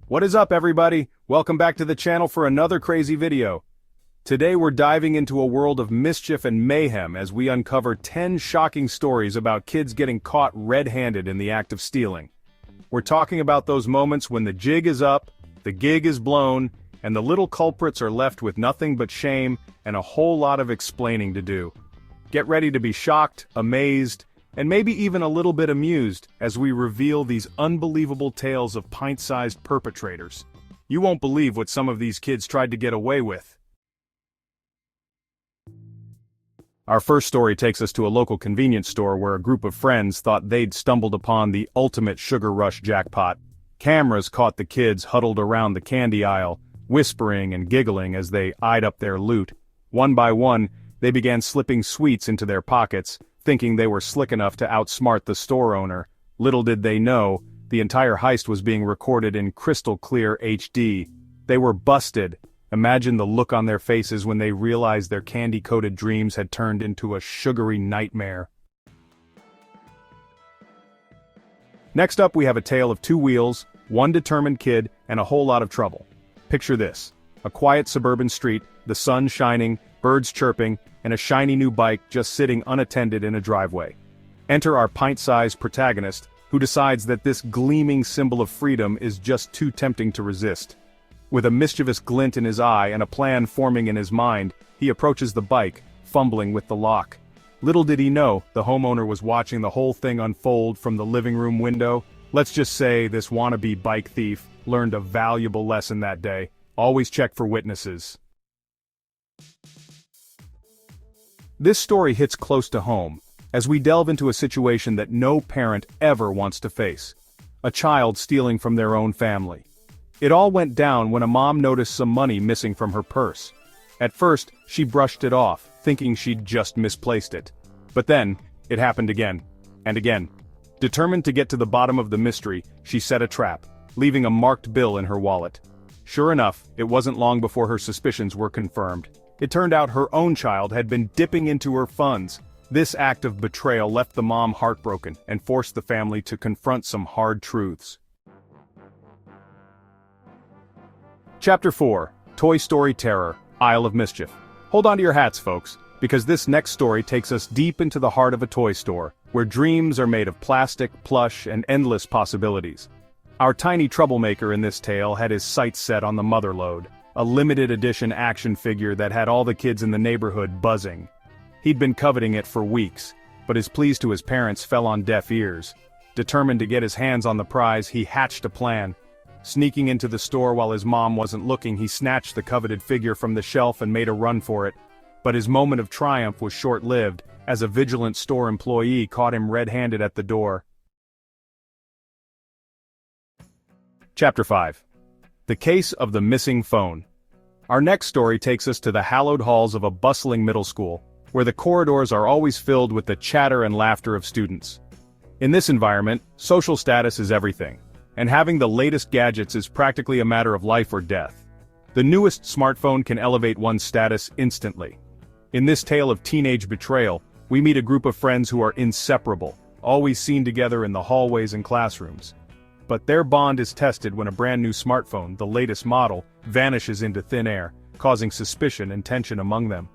What is up, everybody? Welcome back to the channel for another crazy video. Today we're diving into a world of mischief and mayhem as we uncover 10 shocking stories about kids getting caught red-handed in the act of stealing. We're talking about those moments when the jig is up, the gig is blown, and the little culprits are left with nothing but shame and a whole lot of explaining to do. Get ready to be shocked, amazed, and maybe even a little bit amused as we reveal these unbelievable tales of pint-sized perpetrators. You won't believe what some of these kids tried to get away with. Our first story takes us to a local convenience store where a group of friends thought they'd stumbled upon the ultimate sugar rush jackpot. Cameras caught the kids huddled around the candy aisle, whispering and giggling as they eyed up their loot. One by one, they began slipping sweets into their pockets, thinking they were slick enough to outsmart the store owner. Little did they know, the entire heist was being recorded in crystal clear HD. They were busted. Imagine the look on their faces when they realized their candy-coated dreams had turned into a sugary nightmare. Next up, we have a tale of two wheels, one determined kid, and a whole lot of trouble. Picture this: a quiet suburban street, the sun shining, birds chirping, and a shiny new bike just sitting unattended in a driveway. Enter our pint-sized protagonist, who decides that this gleaming symbol of freedom is just too tempting to resist. With a mischievous glint in his eye and a plan forming in his mind, he approaches the bike, fumbling with the lock. Little did he know, the homeowner was watching the whole thing unfold from the living room window. Let's just say this wannabe bike thief learned a valuable lesson that day. Always check for witnesses. This story hits close to home, as we delve into a situation that no parent ever wants to face: a child stealing from their own family. It all went down when a mom noticed some money missing from her purse. At first, she brushed it off, thinking she'd just misplaced it. But then, it happened again, and again. Determined to get to the bottom of the mystery, she set a trap, leaving a marked bill in her wallet. Sure enough, it wasn't long before her suspicions were confirmed. It turned out her own child had been dipping into her funds. This act of betrayal left the mom heartbroken and forced the family to confront some hard truths. Chapter 4: Toy Story Terror, Isle of Mischief. Hold on to your hats, folks, because this next story takes us deep into the heart of a toy store, where dreams are made of plastic, plush, and endless possibilities. Our tiny troublemaker in this tale had his sights set on the Motherlode, a limited edition action figure that had all the kids in the neighborhood buzzing. He'd been coveting it for weeks, but his pleas to his parents fell on deaf ears. Determined to get his hands on the prize, he hatched a plan. Sneaking into the store while his mom wasn't looking, he snatched the coveted figure from the shelf and made a run for it. But his moment of triumph was short-lived, as a vigilant store employee caught him red-handed at the door. Chapter 5: The Case of the Missing Phone. Our next story takes us to the hallowed halls of a bustling middle school, where the corridors are always filled with the chatter and laughter of students. In this environment, social status is everything, and having the latest gadgets is practically a matter of life or death. The newest smartphone can elevate one's status instantly. In this tale of teenage betrayal, we meet a group of friends who are inseparable, always seen together in the hallways and classrooms. But their bond is tested when a brand new smartphone, the latest model, vanishes into thin air, causing suspicion and tension among them.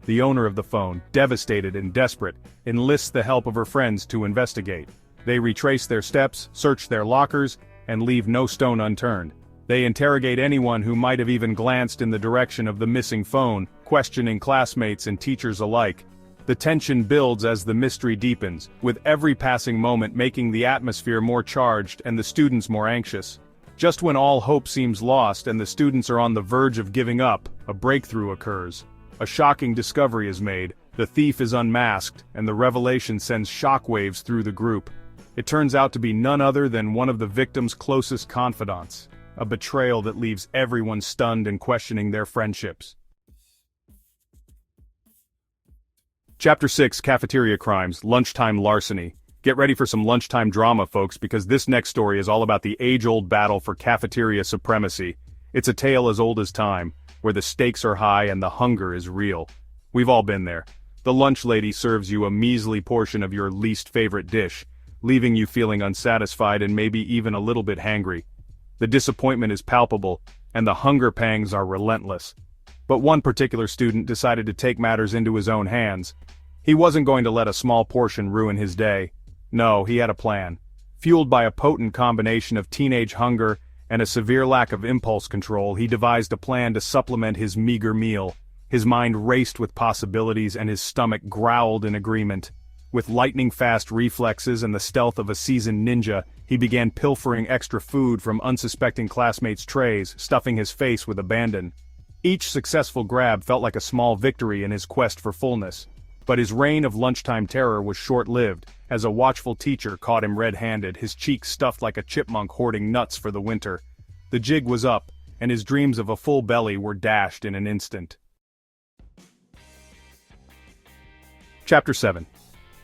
The owner of the phone, devastated and desperate, enlists the help of her friends to investigate. They retrace their steps, search their lockers, and leave no stone unturned. They interrogate anyone who might have even glanced in the direction of the missing phone, questioning classmates and teachers alike. The tension builds as the mystery deepens, with every passing moment making the atmosphere more charged and the students more anxious. Just when all hope seems lost and the students are on the verge of giving up, a breakthrough occurs. A shocking discovery is made, the thief is unmasked, and the revelation sends shockwaves through the group. It turns out to be none other than one of the victim's closest confidants. A betrayal that leaves everyone stunned and questioning their friendships. Chapter 6: Cafeteria Crimes, Lunchtime Larceny. Get ready for some lunchtime drama, folks, because this next story is all about the age-old battle for cafeteria supremacy. It's a tale as old as time, where the stakes are high and the hunger is real. We've all been there. The lunch lady serves you a measly portion of your least favorite dish, leaving you feeling unsatisfied and maybe even a little bit hangry. The disappointment is palpable, and the hunger pangs are relentless. But one particular student decided to take matters into his own hands. He wasn't going to let a small portion ruin his day. No, he had a plan. Fueled by a potent combination of teenage hunger and a severe lack of impulse control, he devised a plan to supplement his meager meal. His mind raced with possibilities and his stomach growled in agreement. With lightning-fast reflexes and the stealth of a seasoned ninja, he began pilfering extra food from unsuspecting classmates' trays, stuffing his face with abandon. Each successful grab felt like a small victory in his quest for fullness. But his reign of lunchtime terror was short-lived, as a watchful teacher caught him red-handed, his cheeks stuffed like a chipmunk hoarding nuts for the winter. The jig was up, and his dreams of a full belly were dashed in an instant. Chapter 7.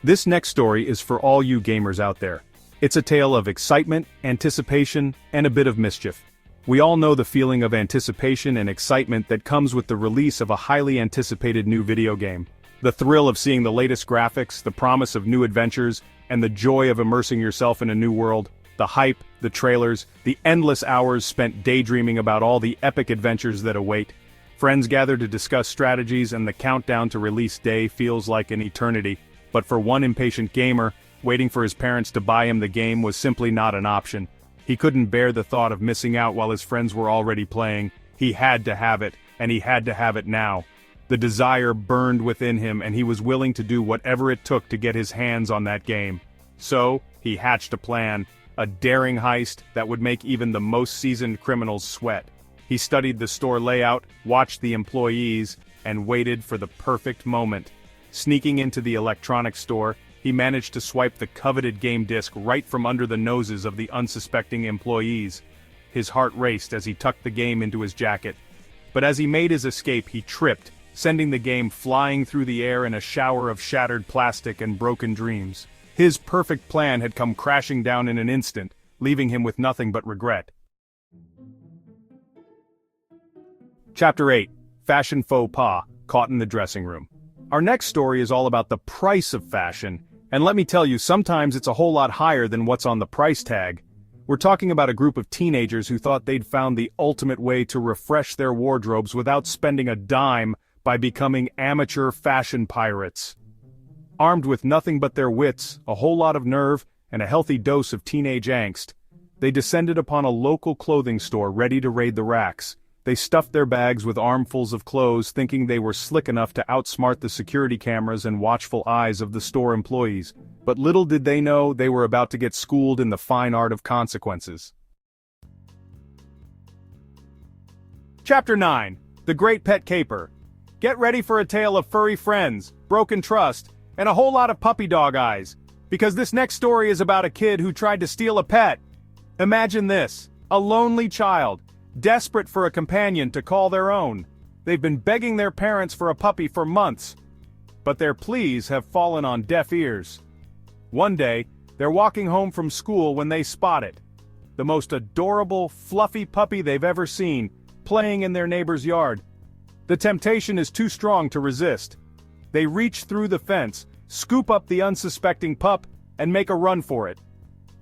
This next story is for all you gamers out there. It's a tale of excitement, anticipation, and a bit of mischief. We all know the feeling of anticipation and excitement that comes with the release of a highly anticipated new video game. The thrill of seeing the latest graphics, the promise of new adventures, and the joy of immersing yourself in a new world. The hype, the trailers, the endless hours spent daydreaming about all the epic adventures that await. Friends gather to discuss strategies, and the countdown to release day feels like an eternity. But for one impatient gamer, waiting for his parents to buy him the game was simply not an option. He couldn't bear the thought of missing out while his friends were already playing. He had to have it, and he had to have it now. The desire burned within him, and he was willing to do whatever it took to get his hands on that game. So, he hatched a plan, a daring heist that would make even the most seasoned criminals sweat. He studied the store layout, watched the employees, and waited for the perfect moment. Sneaking into the electronics store, he managed to swipe the coveted game disc right from under the noses of the unsuspecting employees. His heart raced as he tucked the game into his jacket. But as he made his escape, he tripped, sending the game flying through the air in a shower of shattered plastic and broken dreams. His perfect plan had come crashing down in an instant, leaving him with nothing but regret. Chapter 8. Fashion Faux Pas, Caught in the Dressing Room. Our next story is all about the price of fashion, and let me tell you, sometimes it's a whole lot higher than what's on the price tag. We're talking about a group of teenagers who thought they'd found the ultimate way to refresh their wardrobes without spending a dime by becoming amateur fashion pirates. Armed with nothing but their wits, a whole lot of nerve, and a healthy dose of teenage angst, they descended upon a local clothing store ready to raid the racks. They stuffed their bags with armfuls of clothes, thinking they were slick enough to outsmart the security cameras and watchful eyes of the store employees. But little did they know they were about to get schooled in the fine art of consequences. Chapter 9. The Great Pet Caper. Get ready for a tale of furry friends, broken trust, and a whole lot of puppy dog eyes, because this next story is about a kid who tried to steal a pet. Imagine this, a lonely child, desperate for a companion to call their own. They've been begging their parents for a puppy for months, but their pleas have fallen on deaf ears. One day, they're walking home from school when they spot it. The most adorable, fluffy puppy they've ever seen, playing in their neighbor's yard. The temptation is too strong to resist. They reach through the fence, scoop up the unsuspecting pup, and make a run for it.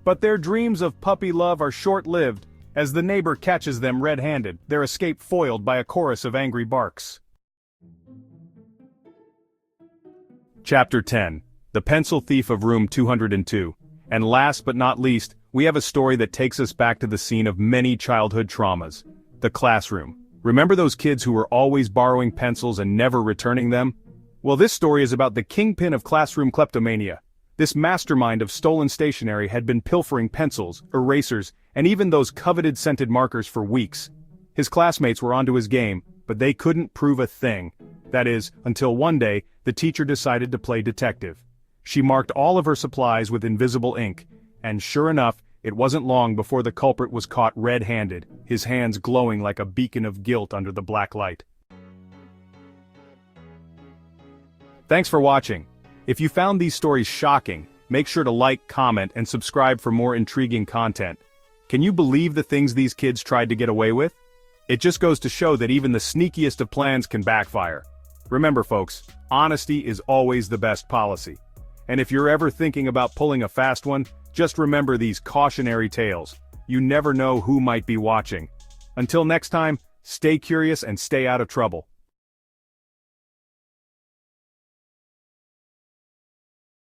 But their dreams of puppy love are short-lived, as the neighbor catches them red-handed, their escape foiled by a chorus of angry barks. Chapter 10. The Pencil Thief of Room 202. And last but not least, we have a story that takes us back to the scene of many childhood traumas. The classroom. Remember those kids who were always borrowing pencils and never returning them? Well, this story is about the kingpin of classroom kleptomania. This mastermind of stolen stationery had been pilfering pencils, erasers, and even those coveted scented markers for weeks. His classmates were onto his game, but they couldn't prove a thing. That is, until one day, the teacher decided to play detective. She marked all of her supplies with invisible ink, and sure enough, it wasn't long before the culprit was caught red-handed, his hands glowing like a beacon of guilt under the black light. Thanks for watching. If you found these stories shocking, make sure to like, comment, and subscribe for more intriguing content. Can you believe the things these kids tried to get away with? It just goes to show that even the sneakiest of plans can backfire. Remember folks, honesty is always the best policy. And if you're ever thinking about pulling a fast one, just remember these cautionary tales. You never know who might be watching. Until next time, stay curious and stay out of trouble.